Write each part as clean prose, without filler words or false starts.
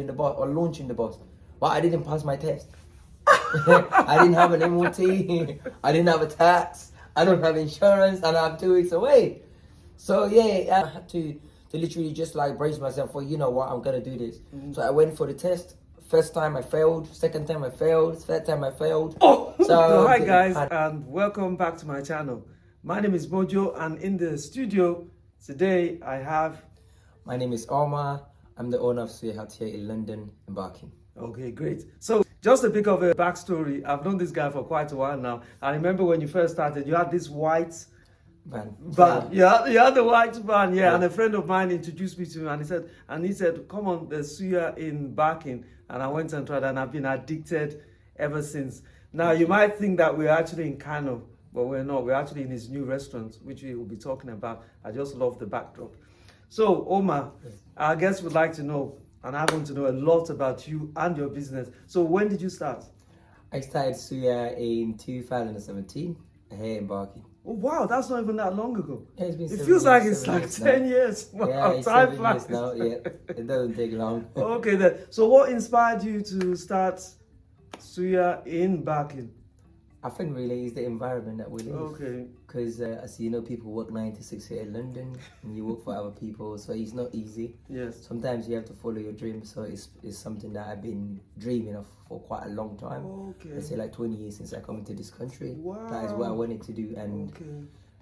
traveling the bus or launching the bus, but I didn't pass my test. I didn't have an MOT. I didn't have a tax. I don't have insurance, and I'm 2 weeks away. So yeah, I had to literally just like brace myself for, you know what, I'm gonna do this. So I went for the test. First time I failed. Second time I failed. Third time I failed. So hi guys, and welcome back to my channel. My name is MOJO, and in the studio today I have. My name is Omar. I'm the owner of Suya Hut here in London, embarking. Okay, great. So just a bit of a backstory. I've known this guy for quite a while now. I remember when you first started, you had this white van. Yeah, you had the white van, yeah. And a friend of mine introduced me to him, and he said, come on, there's Suya in Barking. And I went and tried, and I've been addicted ever since. Now, you might think that we're actually in Kano, but we're not. We're actually in his new restaurant, which we will be talking about. I just love the backdrop. So, Omar, our guests would like to know, and I want to know a lot about you and your business. So, when did you start? I started Suya in 2017 here in Barking. Oh, wow, that's not even that long ago. Yeah, it's been it feels like it's like 10 now. Years. Wow, yeah, it's time 7 flies. years now. Yeah, it doesn't take long. Okay, then. So what inspired you to start Suya in Barking? I think really it's the environment that we live. Okay. Because as you know, people work 9 to 6 here in London, and you work for other people, so it's not easy. Yes. Sometimes you have to follow your dreams, so it's something that I've been dreaming of for quite a long time. Okay. Let's say like 20 years since I come into this country. Wow. That is what I wanted to do, and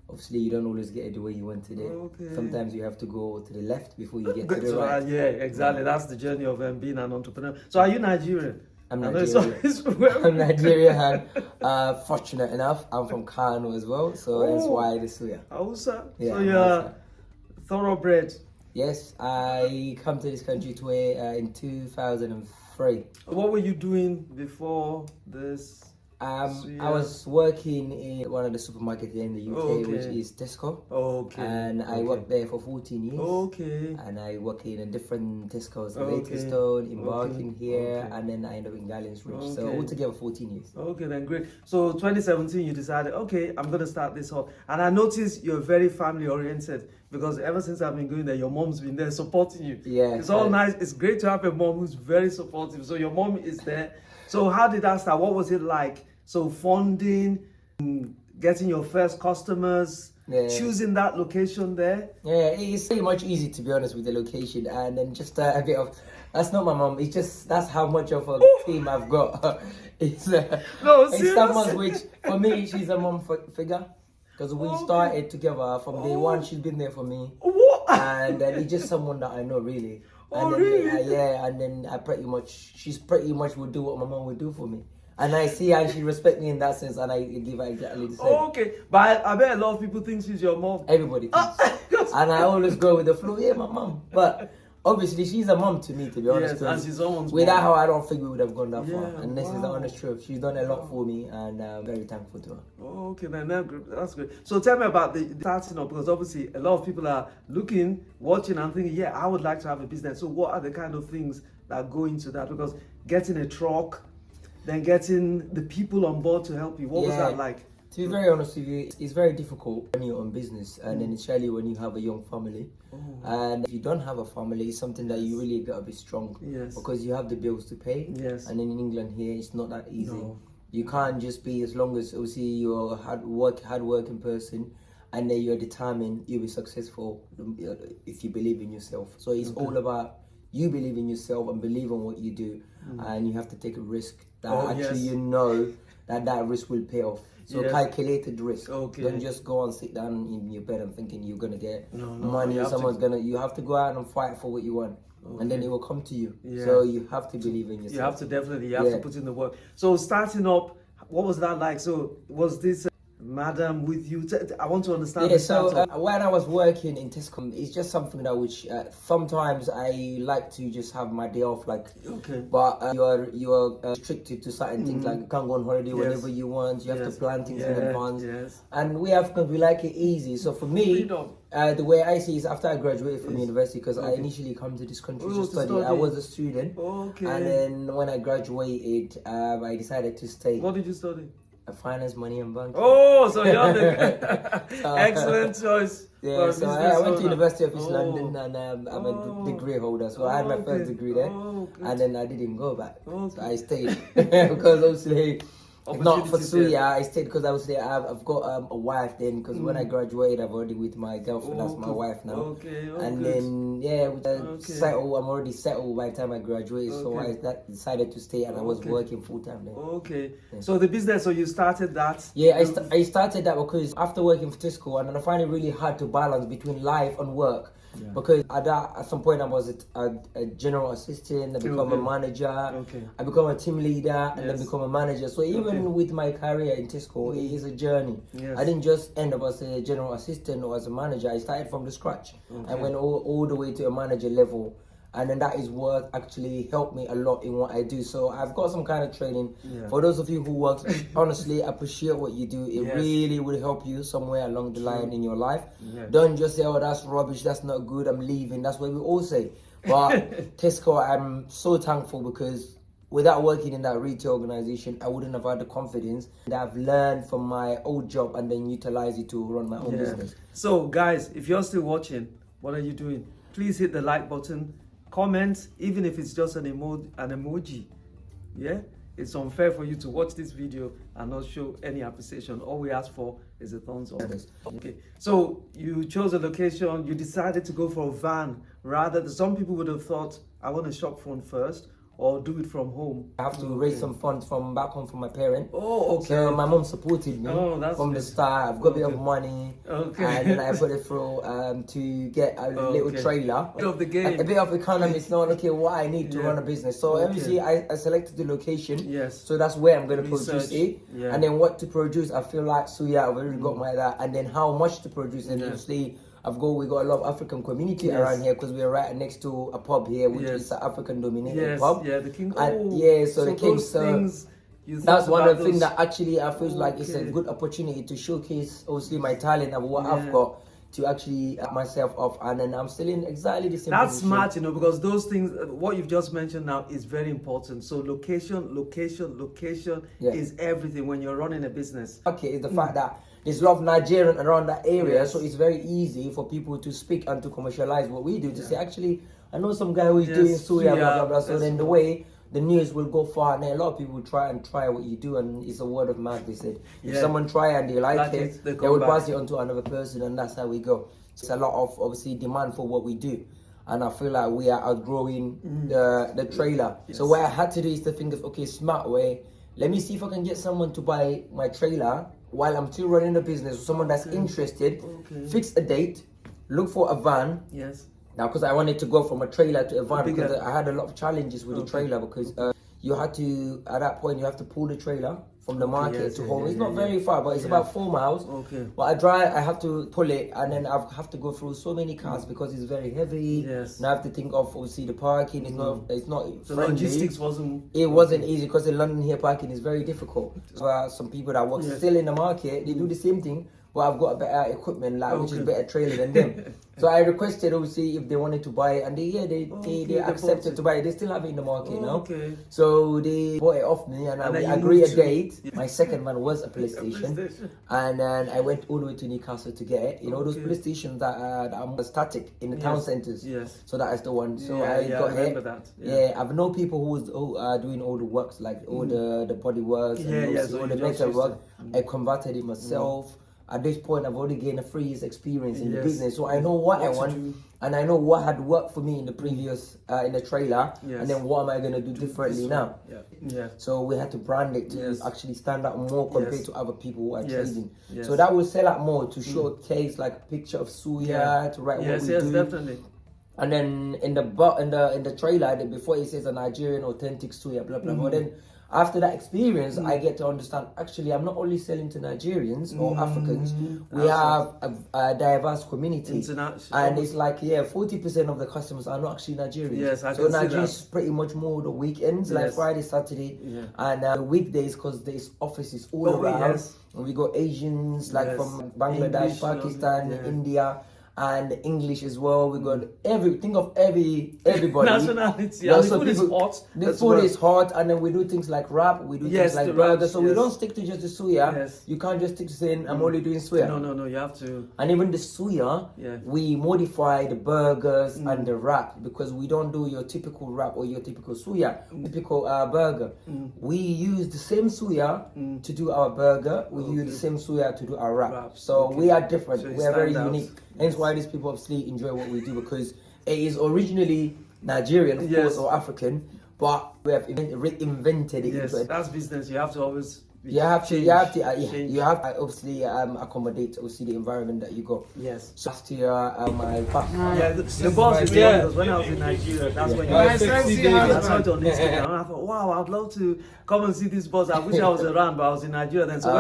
obviously you don't always get it the way you want it. Okay. Sometimes you have to go to the left before you get to the So, right. yeah, exactly. That's the journey of being an entrepreneur. So are you Nigerian? I'm Nigerian. I'm Nigerian, and fortunate enough, I'm from Kano as well, so that's why the Suya. Hausa? Yeah, so you're thoroughbred? Yes, I come to this country in 2003. What were you doing before this? I was working in one of the supermarkets here in the UK, which is Tesco. Okay. And I worked there for 14 years. Okay. And I worked in a different Tesco's, Leytonstone, in Barking here, and then I ended up in Gallions Ridge. So altogether 14 years. Okay, then great. So 2017, you decided, okay, I'm going to start this off. And I noticed you're very family oriented, because ever since I've been going there, your mom's been there supporting you. Yeah. It's all nice. It's great to have a mom who's very supportive. So your mom is there. So how did that start? What was it like? So funding, getting your first customers, choosing that location there? Yeah, it's pretty much easy, to be honest, with the location. And then just a bit of, that's not my mom, it's just, that's how much of a team I've got. It's someone which, for me, she's a mom figure. Because we started together from day one, she's been there for me. And then it's just someone that I know, really. And then, really? And then she's pretty much would do what my mom would do for me. And I see her and she respects me in that sense, and I give her exactly the same. Okay, but I bet a lot of people think she's your mom. Everybody thinks. And I always go with the flow, yeah, my mom. But obviously she's a mom to me, to be honest. Yes, and she's someone's without mom. her, I don't think we would have gone that far. And this is the honest truth. She's done a lot for me, and I'm very thankful to her. Okay, then that's great. So tell me about the starting up, because obviously a lot of people are looking, watching, and thinking, yeah, I would like to have a business. So what are the kind of things that go into that? Because getting a truck, then getting the people on board to help you, what was that like? To be very honest with you, it's very difficult when you're on business, and initially when you have a young family. And if you don't have a family, it's something that you really gotta be strong. Yes. Because you have the bills to pay. Yes. And then in England here, it's not that easy. No. You can't just be, as long as obviously you're a hard-working person, and then you're determined, you'll be successful if you believe in yourself. So it's all about you believe in yourself and believe in what you do, and you have to take a risk that you know that risk will pay off. So calculated risk. Okay. Don't just go and sit down in your bed and thinking you're gonna get money. You have to go out and fight for what you want, and then it will come to you. So you have to believe in yourself. You have to definitely, to put in the work. So starting up, what was that like? So was this madam with you? I want to understand. When I was working in Tesco, it's just something that which sometimes I like to just have my day off, but you are restricted to certain things, like you can't go on holiday whenever you want. You have to plan things in advance, and we Africans, we like it easy. So for me, the way I see is after I graduated from university, because I initially come to this country to study. I was a student, and then when I graduated, I decided to stay. What did you study? Finance, money, and banking. Oh, so you're the excellent choice. Yeah, Or a so business I went to owner? University of East Oh. London, and I'm a degree holder. So I had my Okay. first degree there, Good. and then I didn't go back. So Okay. I stayed because obviously, if not for Opportunities there. Suya, I stayed because obviously I've got a wife then. Because when I graduated, I've already with my girlfriend. That's my Okay. wife now. Okay. Oh, And good. then yeah, Okay. settle. I'm already settled by the time I graduated. So Okay. decided to stay, and I was Okay. working full time then. Okay. So the business, so you started that? Yeah, I started that because after working for Tisco, and I find it really hard to balance between life and work. Yeah. Because at some point I was a general assistant, I become a Okay. manager, Okay. I become a team leader, and then Yes. become a manager. So even Okay. with my career in Tisco, it is a journey. Yes. I didn't just end up as a general assistant or as a manager. I started from the scratch. I Okay. went all the way to a manager level. And then that is what actually helped me a lot in what I do. So I've got some kind of training. Yeah. For those of you who work, honestly, appreciate what you do. It Yes. really will help you somewhere along the line in your life. Yes. Don't just say, oh, that's rubbish, that's not good, I'm leaving. That's what we all say. But Tesco, I'm so thankful because without working in that retail organization, I wouldn't have had the confidence that I've learned from my old job and then utilize it to run my own business. So guys, if you're still watching, what are you doing? Please hit the like button, comment, even if it's just an emoji. Yeah, it's unfair for you to watch this video and not show any appreciation. All we ask for is a thumbs up. Okay, so you chose a location, you decided to go for a van rather than, some people would have thought, I want a shop front first or do it from home. I have to raise some funds from back home from my parents. Oh, okay. So my mom supported me That's from the good. start. I've got a bit of money, Okay. and then I put it through to get a little trailer. Bit of the game. A bit of economy is not okay. What I need to run a business. So obviously I selected the location. Yes. So that's where I'm going to produce Research. it, Yeah. and then what to produce. I feel like Suya, I've already got my that, and then how much to produce. And obviously we got a lot of African community around here because we're right next to a pub here, which is an African dominated pub. Yeah, the king. And so the king. those So things you that's thought one about of the things those- that actually I feel like it's a Okay. good opportunity to showcase obviously my talent of what I've got to actually myself off, and then I'm still in exactly the same That's position. smart, because those things, what you've just mentioned now is very important. So location is everything when you're running a business. Okay, is the fact that there's a lot of Nigerian around that area, so it's very easy for people to speak and to commercialize what we do. To say, actually, I know some guy who is doing Suya, blah blah blah. So then the way the news will go far, and then a lot of people will try what you do, and it's a word of mouth. They said if someone try and they like it, they will pass it on to another person, and that's how we go. It's a lot of obviously demand for what we do. And I feel like we are outgrowing the trailer. So what I had to do is to think of, okay, smart way. Let me see if I can get someone to buy my trailer while I'm still running the business. Someone that's interested, fix a date, look for a van. Yes. Now, because I wanted to go from a trailer to a van, because I had a lot of challenges with the trailer, because you had to, at that point, you have to pull the trailer from the market to home. It's not very far, but it's about 4 miles. But I have to pull it, and then I have to go through so many cars because it's very heavy. Yes. And I have to think of obviously the parking. It's not The friendly. logistics wasn't. It wasn't easy because in London here parking is very difficult. So some people that work still in the market, they do the same thing, but I've got better equipment, which is better trailer than them. So I requested obviously if they wanted to buy it, and they accepted to buy it. They still have it in the market now. So they bought it off me, and I agreed a date. My second one was a PlayStation, and then I went all the way to Newcastle to get it. You know those PlayStations that are static in the town centres. Yes. So that is the one. So I got remember it. that. Yeah, I've known people who are doing all the works, like all the body works and so all the metal work. I converted it myself. At this point, I've already gained a 3 years experience in the business, so I know what I want, and I know what had worked for me in the previous in the trailer, and then what am I gonna do differently now? So we had to brand it to actually stand out more compared to other people who are trading. So that will sell out more to showcase like a picture of Suya, to write what we do. Definitely. And then in the trailer, before it says a Nigerian authentic Suya, blah blah. But then after that experience, I get to understand. Actually, I'm not only selling to Nigerians or Africans. We have a diverse community, and it's like 40% of the customers are not actually Nigerians. Yes, I so can see Nigerians pretty much more the weekends, like Friday, Saturday, and the weekdays, because there's offices all around. And we got Asians like from Bangladesh, Pakistan, India. and English as well. We got everybody. Nationality. Yeah, And so the food is people- hot. The as food well. is hot, and then we do things like wrap, we do Yes, things like the burger. wraps, So we yes. don't stick to just the suya. Yes. You can't just stick to saying I'm only doing suya. No, you have to. And even the suya, Yeah. we modify the burgers and the wrap because we don't do your typical wrap or your typical suya, typical burger. We use the same suya to do our burger. We use the same suya to do our wrap. So we are different. So you we are very stand out. unique. Hence why these people obviously enjoy what we do because it is originally Nigerian, of Yes. course, or African, but we have reinvented it. Yes, into a that's business. You have to always. you have to, change, change. you have to obviously accommodate obviously the environment that you go. Yes. So last year, my Yeah, the boss. Yeah, because when I was in Nigeria, that's when you. Yeah. I saw it on Instagram, and I thought, wow, I'd love to come and see this boss. I wish I was around, but I was in Nigeria then. So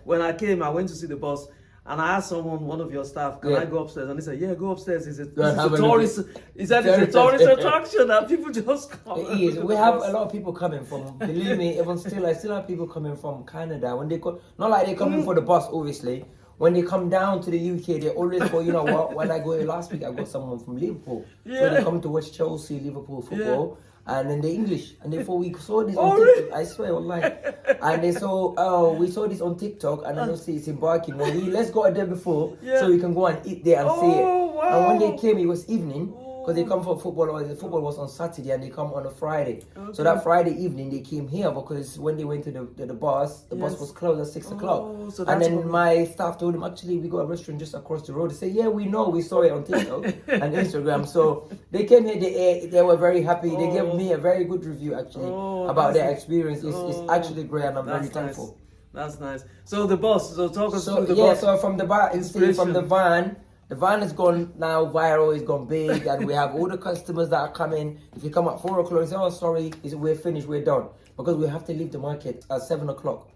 when I came, I went to see the boss. And I asked someone, one of your staff, can I go upstairs? And he said, yeah, go upstairs. He said, this is a tourist. He said, it's a tourist attraction and people just come. It is. We have a lot of people coming from, believe me, even still, I still have people coming from Canada. When they go, not like they're coming for the bus, obviously. When they come down to the UK, they always go, you know what, when I go here last week, I got someone from Liverpool. So they come to watch Chelsea, Liverpool football. And then the English, and therefore we saw this on TikTok. Really? I swear, online. And they saw, we saw this on TikTok, and then obviously it's embarking. Well, let's go a day before, so we can go and eat there and see it. Wow. And when they came, it was evening. Because they come for football, or the football was on Saturday and they come on a Friday. So that Friday evening they came here because when they went to the bus, the bus was closed at 6 o'clock. So and then my staff told them, actually, we got a restaurant just across the road. They said, yeah, we know, we saw it on TikTok and Instagram. So they came here, they were very happy. They gave me a very good review actually about their experience. It's actually great and I'm very thankful. That's nice. So the boss, so talk us through the yeah, boss. so from the the van has gone now viral, it's gone big, and we have all the customers that are coming. If you come at 4 o'clock, you say, oh, sorry, we're finished, we're done. Because we have to leave the market at 7 o'clock.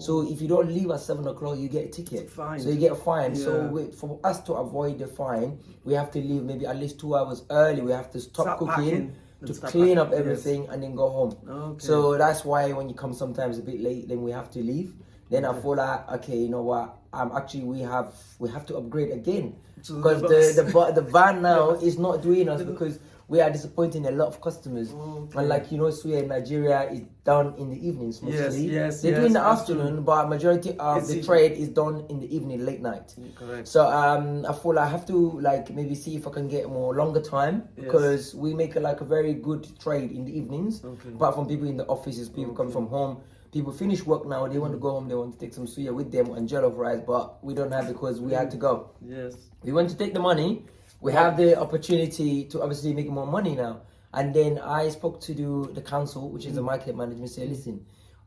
So if you don't leave at 7 o'clock, you get a ticket. Fine. So you get a fine. Yeah. So for us to avoid the fine, we have to leave maybe at least 2 hours early. We have to stop cooking, to clean up everything, and then go home. Okay. So that's why when you come sometimes a bit late, then we have to leave. Then I feel like, okay, you know what? We have to upgrade again because the van now is not doing us because we are disappointing a lot of customers. And like Suya in Nigeria is done in the evenings mostly. They do in the afternoon, but majority of the trade is done in the evening, late night. Correct. So I feel like I have to maybe see if I can get more longer time because we make a very good trade in the evenings. Apart from people in the offices, people come from home. People finish work now, they want to go home, they want to take some suya with them and jollof rice, but we don't have because we had to go. Yes. We went to take the money, we have the opportunity to obviously make more money now. And then I spoke to the council, which is the market management, say, listen,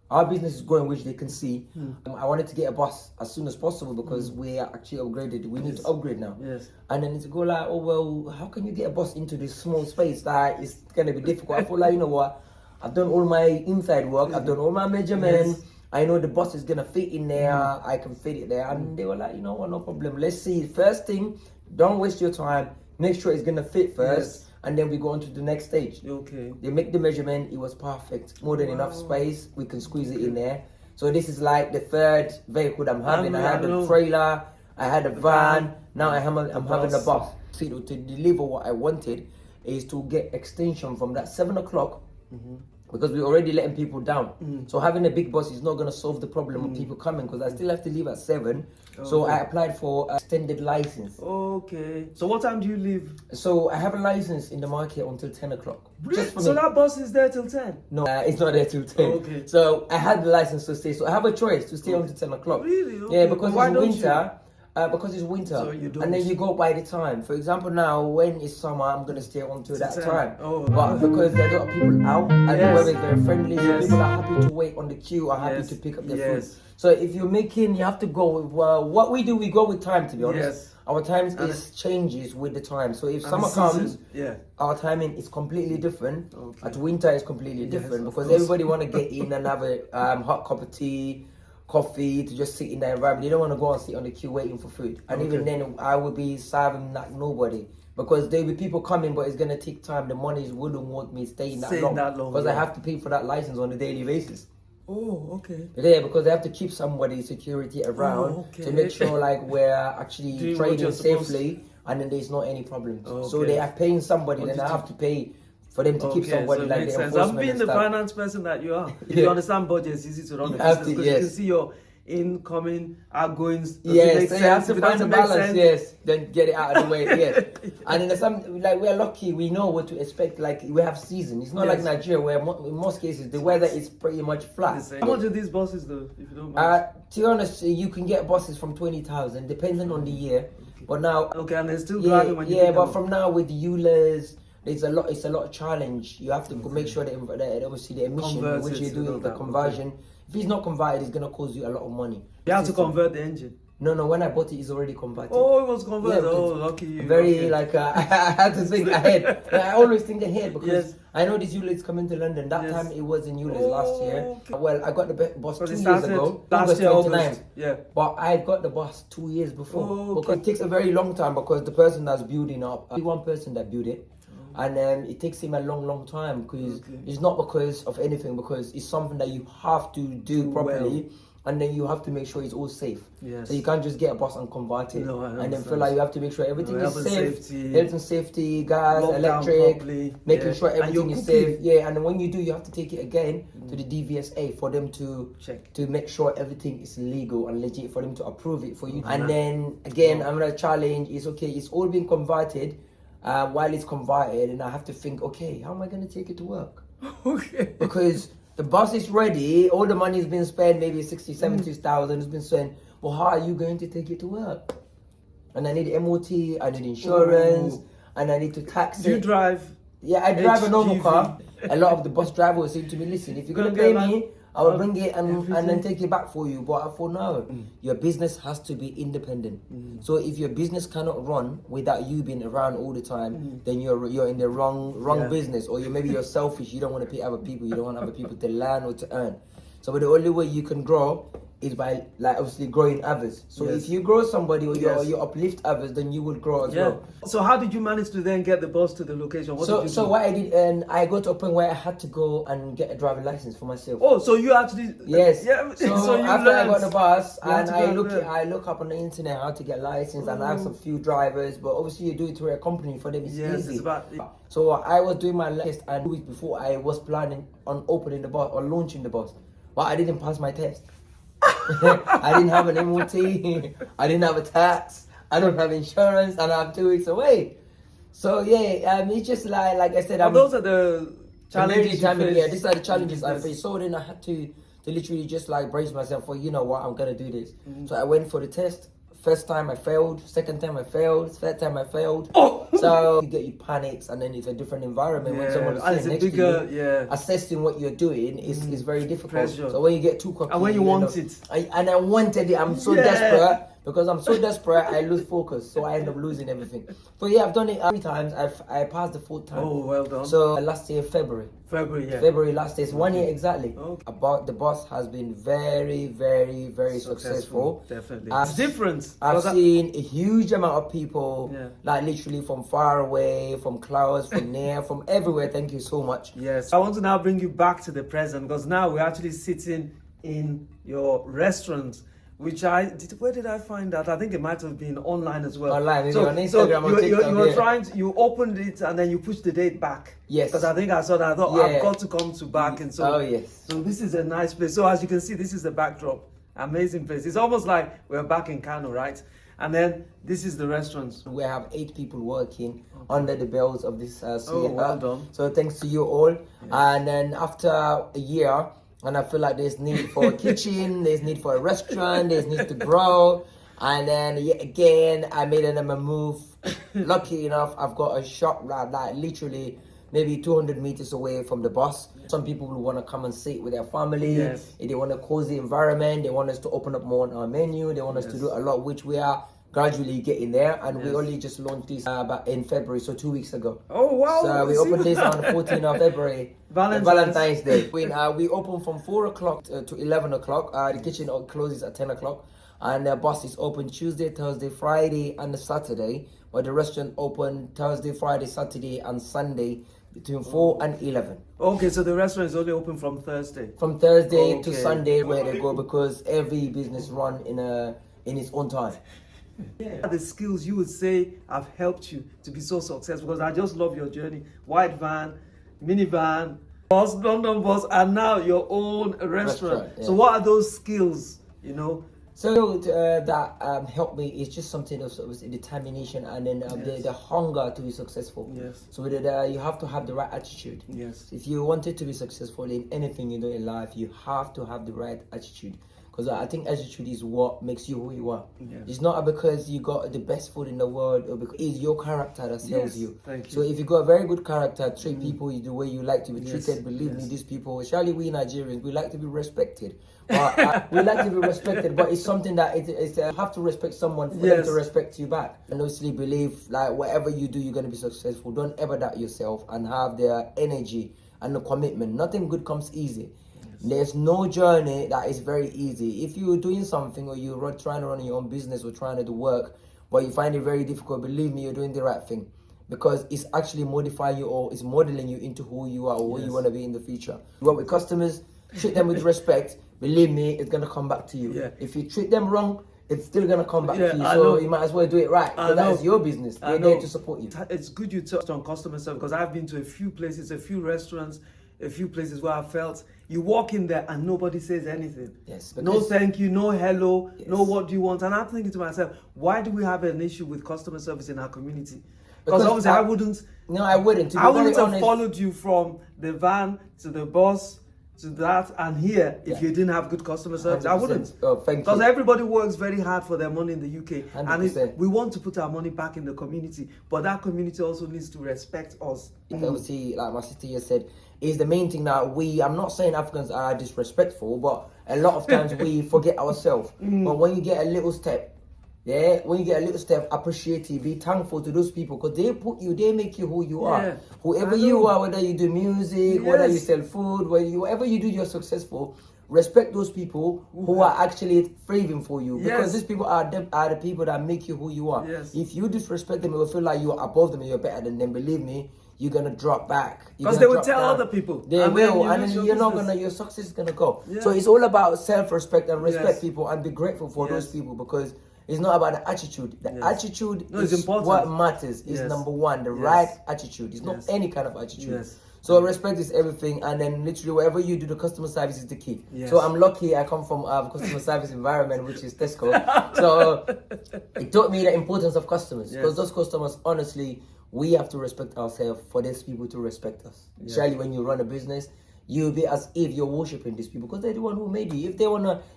our business is growing, which they can see. I wanted to get a bus as soon as possible because we are actually upgraded. We need to upgrade now. Yes. And then it's go like, oh, well, how can you get a bus into this small space? That is going to be difficult. I feel like, you know what? I've done all my inside work. I've done all my measurements. I know the bus is gonna fit in there. I can fit it there. And they were like, you know what, no problem. Let's see. First thing, don't waste your time. Make sure it's gonna fit first, and then we go on to the next stage. Okay. They make the measurement. It was perfect. More than enough space. We can squeeze it in there. So this is like the third vehicle that I'm having. I had the trailer. I had a van. Now I'm having a bus. See, to deliver what I wanted is to get extension from that 7 o'clock. Because we're already letting people down. So having a big bus is not going to solve the problem of people coming because I still have to leave at 7. So I applied for extended license. Okay. So what time do you leave? So I have a license in the market until 10 o'clock. Just for so me. that bus is there till 10? No, it's not there till 10. Okay. So I had the license to stay. So I have a choice to stay until 10 o'clock. Really? Okay. Yeah, because Why it's don't winter. Because it's winter, So you don't. and then you go by the time. For example, now when it's summer, I'm gonna stay until that time. Oh, but because there's a lot of people out, and the weather is very friendly, so people are happy to wait on the queue, are happy to pick up their food. So if you're making, you have to go with what we do. We go with time, to be honest. Our times changes with the time. So if summer comes, our timing is completely different. At winter, it's completely different because everybody want to get in and have a hot cup of tea, coffee, to just sit in that environment. They don't want to go and sit on the queue waiting for food. And even then, I would be serving like nobody because there will be people coming, but it's gonna take time. The money wouldn't want me staying that long because I have to pay for that license on a daily basis. Oh, okay. Yeah, because they have to keep somebody security around okay. to make sure like we're actually Doing what trading you're supposed safely and then there's not any problems. So Okay. they are paying somebody, then I have to pay for them to keep somebody so it like makes the sense. I'm enforcement being and the stuff. finance person that you are. If Yeah. you understand budget, it's easy to run You the have business to, because you yes. can see your incoming, outgoings. Does it Yes, make so you sense? have If to it find doesn't the make balance, sense, yes, then get it out of the way, yes. And in some, like we're lucky, we know what to expect, like we have season. It's not like Yes. Nigeria where in most cases the weather is pretty much flat. How much are these buses though, if you don't mind? To be honest, you can get buses from 20,000 depending on the year. But now, Okay, and they're still yeah, driving when you yeah. pick But them from up. now with the ULEZ, it's a lot of challenge. You have to make sure that obviously the emission Convert which it you to do all the that, conversion. If it's not converted, it's gonna cost you a lot of money. You have to convert the engine. No, when I bought it, it's already converted. Oh, it was converted. Yeah, Oh, lucky you. Very Okay. like I had to think ahead. I always think ahead because Yes. I know this ULEZ coming to London. That Yes. time it was in ULEZ last year. Okay. Well, I got the bus 2 Because it years started ago. last year, 29. August. Yeah. But I got the bus 2 years before. Oh, Because okay. it takes a very long time because the person that's building up, one person that built it. And it takes him a long time because it's not because of anything, because it's something that you have to do properly. And then you have to make sure it's all safe. Yes. So you can't just get a bus and convert it. No, I and then understand. feel like you have to make sure everything is health and safe. safety. Health and safety, gas, Lockdown electric, properly. making Yeah. sure And everything you're is cooking. safe. Yeah, and then when you do, you have to take it again to the DVSA for them to Check. to make sure everything is legal and legit for them to approve it for you. And then again, I'm gonna challenge. It's okay. It's all been converted. While it's converted, and I have to think, okay, how am I gonna take it to work? Okay. Because the bus is ready, all the money's been spent, maybe 60, 70,000 has been spent. Well, how are you going to take it to work? And I need MOT, I need insurance, and I need to tax Do you it. drive? Yeah, I drive a normal HGV? car. A lot of the bus drivers say to me, listen, if you're gonna Gonna pay get me, I will bring it and then everything. take it back for you. But for now, your business has to be independent. So if your business cannot run without you being around all the time, then you're in the wrong business, or maybe you're selfish. You don't want to pay other people. You don't want other people to learn or to earn. So but the only way you can grow is by like obviously growing others. So Yes. if you grow somebody or Yes. you uplift others, then you will grow as well. So how did you manage to then get the bus to the location? What did you So do? what I did, and I got to a point where I had to go and get a driving license for myself. Oh, so you actually? Yes. Yeah. So, you after I got learned. the bus, You had and to go and learn. I look up on the internet how to get license, and I asked a few drivers, but obviously you do it through a company for them. It's Yes, easy. it's about. So I was doing my test, and 2 weeks before I was planning on opening the bus or launching the bus, but I didn't pass my test. I didn't have an MOT. I didn't have a tax. I don't have insurance, and I'm 2 weeks away. So yeah, it's just like I said, Those are the challenges. yeah, these are the challenges I faced. So then I had to literally just like brace myself for, you know what, I'm gonna do this. So I went for the test. First time I failed, second time I failed, third time I failed. So you get your panics, and then it's a different environment when someone is sitting next to you. Assessing what you're doing is very difficult. Pressure. So when you get too cocky, And when you want it. I wanted it, I'm so desperate. Because I'm so desperate, I lose focus, so I end up losing everything. But yeah, I've done it 3 times. I passed the 4th time. Oh, well done. So last year, February last year, it's 1 year exactly. Okay. About the bus has been very successful. Definitely. I've- It's different. I've seen a huge amount of people, Yeah. like literally from far away, from close, from near, from everywhere. Thank you so much. Yes. I want to now bring you back to the present, because now we're actually sitting in your restaurant. Where did I find that? I think it might have been online as well. Online, maybe on Instagram or you TikTok, were yeah. trying to, you opened it and then you pushed the date back. Yes. Because I think I saw that. I thought, Yeah. I've got to come to back. And so, Oh, yes. So this is a nice place. So as you can see, this is the backdrop. Amazing place. It's almost like we're back in Kano, right? And then this is the restaurant. We have 8 people working under the bells of this Suya. well done. So thanks to you all. And then after a year, and I feel like there's need for a kitchen, there's need for a restaurant, there's need to grow. And then yet again, I made a move. Lucky enough, I've got a shop like literally maybe 200 meters away from the bus. Some people will want to come and sit with their family. Yes. They want a cozy environment. They want us to open up more on our menu. They want us to do a lot, which we are gradually getting there. And we only just launched this back in February, so 2 weeks ago. Oh, wow. So we opened this on the 14th of February, Valentine's Day. We open from 4 o'clock to 11 o'clock. The kitchen closes at 10 o'clock. And the bus is open Tuesday, Thursday, Friday, and Saturday. But the restaurant open Thursday, Friday, Saturday, and Sunday, between 4 and 11. Okay, so the restaurant is only open from Thursday. From Thursday to Sunday where they go, because every business run in its own time. Yeah. The skills you would say have helped you to be so successful, because I just love your journey. White van, minivan, bus, London bus, and now your own restaurant. Yeah. So what are those skills, you know? So that helped me is just something of determination, and then the hunger to be successful. Yes. So that you have to have the right attitude. Yes. If you wanted to be successful in anything you do in life, you have to have the right attitude. Because I think attitude is what makes you who you are. Yes. It's not because you got the best food in the world, or because it's your character that sells you. Thank you. So if you got a very good character, treat people the way you like to be treated. Believe me, Yes. these people, especially we Nigerians, we like to be respected. But we like to be respected, but it's something that you have to respect someone for them to respect you back. And obviously believe, like, whatever you do, you're going to be successful. Don't ever doubt yourself, and have the energy and the commitment. Nothing good comes easy. There's no journey that is very easy. If you're doing something, or you're trying to run your own business, or trying to do work, but you find it very difficult, believe me, you're doing the right thing. Because it's actually modifying you, or it's modeling you into who you are, or who you want to be in the future. You work with customers, treat them with respect. Believe me, it's going to come back to you. Yeah. If you treat them wrong, it's still going to come back to you. I So know. you might as well do it right. Because that is your business. They're there to support you. It's good you touched on customer service, because I've been to a few places, a few restaurants, a few places where I felt you walk in there and nobody says anything. Yes. No thank you, no hello, no what do you want. And I'm thinking to myself, why do we have an issue with customer service in our community? Because obviously I wouldn't. No, I wouldn't. I wouldn't have followed you from the van to the bus to that and here if you didn't have good customer service. 100%. I wouldn't. Oh, thank you. Because everybody works very hard for their money in the UK. 100%. And we want to put our money back in the community. But that community also needs to respect us. Obviously, like my sister just said, is the main thing that I'm not saying Africans are disrespectful, but a lot of times we forget ourselves. But when you get a little step, appreciate it, be thankful to those people, because they make you who you are. Whoever you are, whether you do music, whether you sell food, whatever you do, you're successful. Respect those people who are actually thriving for you, because these people are the people that make you who you are. If you disrespect them, you will feel like you're above them and you're better than them. Believe me, you're gonna drop back. Because they will tell other people. They will, and then you're not gonna. Your success is gonna go. So it's all about self-respect and respect people, and be grateful for those people, because it's not about the attitude. The attitude is important. What matters. Is number one, the right attitude. It's not any kind of attitude. So respect is everything, and then literally whatever you do, the customer service is the key. So I'm lucky I come from a customer service environment, which is Tesco. So it taught me the importance of customers, because those customers, honestly, we have to respect ourselves for these people to respect us. Especially when you run a business, you'll be as if you're worshipping these people, because they're the one who made you.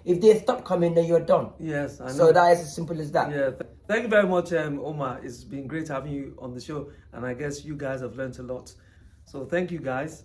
If they stop coming, then you're done. Yes, I know. So that is as simple as that. Yeah. Thank you very much, Omar. It's been great having you on the show, and I guess you guys have learned a lot. So thank you, guys.